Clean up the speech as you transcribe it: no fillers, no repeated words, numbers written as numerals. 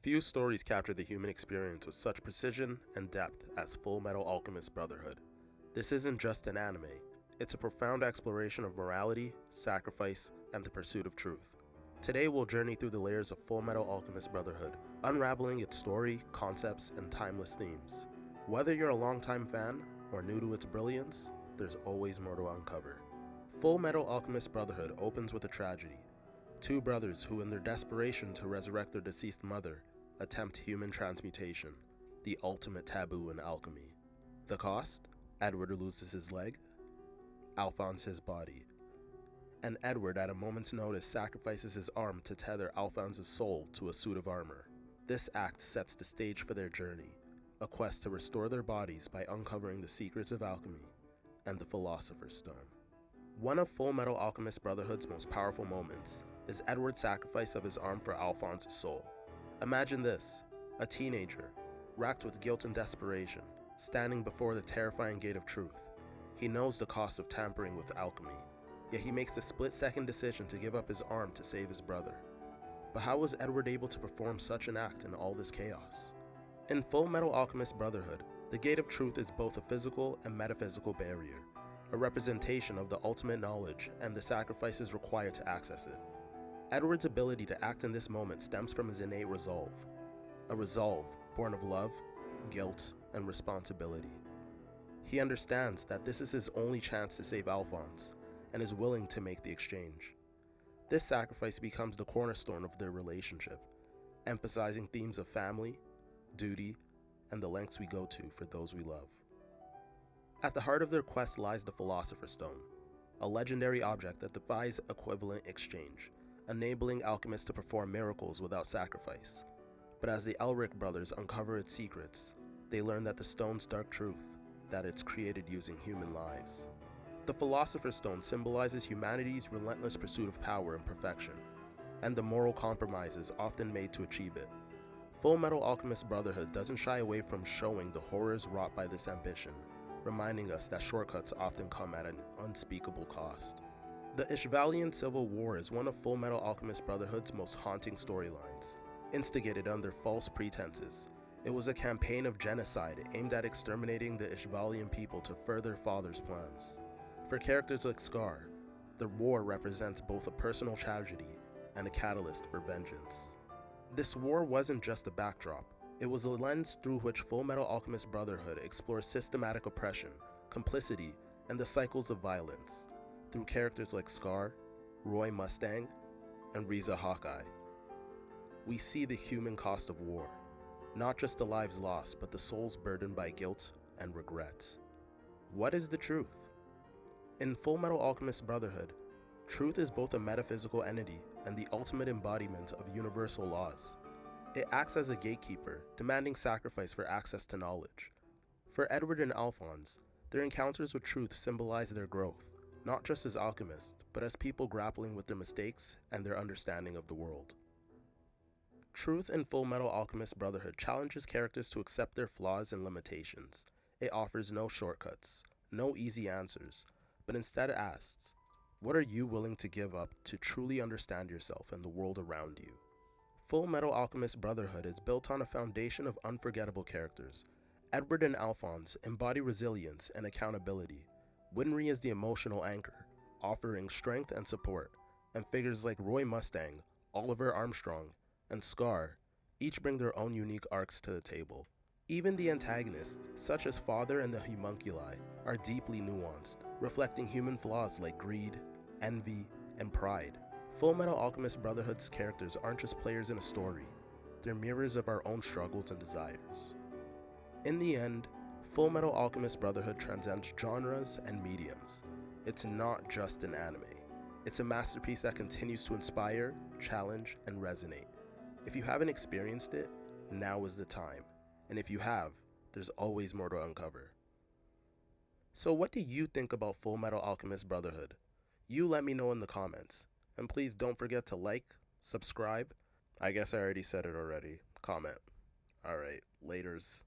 Few stories capture the human experience with such precision and depth as Fullmetal Alchemist Brotherhood. This isn't just an anime, it's a profound exploration of morality, sacrifice, and the pursuit of truth. Today we'll journey through the layers of Fullmetal Alchemist Brotherhood, unraveling its story, concepts, and timeless themes. Whether you're a longtime fan or new to its brilliance, there's always more to uncover. Fullmetal Alchemist Brotherhood opens with a tragedy. Two brothers who, in their desperation to resurrect their deceased mother, attempt human transmutation, the ultimate taboo in alchemy. The cost? Edward loses his leg, Alphonse his body, and Edward at a moment's notice sacrifices his arm to tether Alphonse's soul to a suit of armor. This act sets the stage for their journey, a quest to restore their bodies by uncovering the secrets of alchemy and the Philosopher's Stone. One of Fullmetal Alchemist Brotherhood's most powerful moments is Edward's sacrifice of his arm for Alphonse's soul. Imagine this, a teenager, racked with guilt and desperation, standing before the terrifying gate of truth. He knows the cost of tampering with alchemy, yet he makes the split-second decision to give up his arm to save his brother. But how was Edward able to perform such an act in all this chaos? In Fullmetal Alchemist Brotherhood, the gate of truth is both a physical and metaphysical barrier, a representation of the ultimate knowledge and the sacrifices required to access it. Edward's ability to act in this moment stems from his innate resolve, a resolve born of love, guilt, and responsibility. He understands that this is his only chance to save Alphonse, and is willing to make the exchange. This sacrifice becomes the cornerstone of their relationship, emphasizing themes of family, duty, and the lengths we go to for those we love. At the heart of their quest lies the Philosopher's Stone, a legendary object that defies equivalent exchange, enabling alchemists to perform miracles without sacrifice. But as the Elric brothers uncover its secrets, they learn that the stone's dark truth, that it's created using human lives. The Philosopher's Stone symbolizes humanity's relentless pursuit of power and perfection, and the moral compromises often made to achieve it. Fullmetal Alchemist Brotherhood doesn't shy away from showing the horrors wrought by this ambition, reminding us that shortcuts often come at an unspeakable cost. The Ishvalian Civil War is one of Fullmetal Alchemist Brotherhood's most haunting storylines. Instigated under false pretenses, it was a campaign of genocide aimed at exterminating the Ishvalian people to further Father's plans. For characters like Scar, the war represents both a personal tragedy and a catalyst for vengeance. This war wasn't just a backdrop, it was a lens through which Fullmetal Alchemist Brotherhood explores systematic oppression, complicity, and the cycles of violence, through characters like Scar, Roy Mustang, and Riza Hawkeye. We see the human cost of war, not just the lives lost, but the souls burdened by guilt and regret. What is the truth? In Fullmetal Alchemist Brotherhood, truth is both a metaphysical entity and the ultimate embodiment of universal laws. It acts as a gatekeeper, demanding sacrifice for access to knowledge. For Edward and Alphonse, their encounters with truth symbolize their growth, not just as alchemists, but as people grappling with their mistakes and their understanding of the world. Truth in Fullmetal Alchemist Brotherhood challenges characters to accept their flaws and limitations. It offers no shortcuts, no easy answers, but instead asks, what are you willing to give up to truly understand yourself and the world around you? Fullmetal Alchemist Brotherhood is built on a foundation of unforgettable characters. Edward and Alphonse embody resilience and accountability. Winry is the emotional anchor, offering strength and support, and figures like Roy Mustang, Oliver Armstrong, and Scar each bring their own unique arcs to the table. Even the antagonists, such as Father and the Homunculi, are deeply nuanced, reflecting human flaws like greed, envy, and pride. Fullmetal Alchemist Brotherhood's characters aren't just players in a story, they're mirrors of our own struggles and desires. In the end, Fullmetal Alchemist Brotherhood transcends genres and mediums. It's not just an anime. It's a masterpiece that continues to inspire, challenge, and resonate. If you haven't experienced it, now is the time. And if you have, there's always more to uncover. So what do you think about Fullmetal Alchemist Brotherhood? You let me know in the comments. And please don't forget to like, subscribe. I guess I already said it already. Comment. Alright, laters.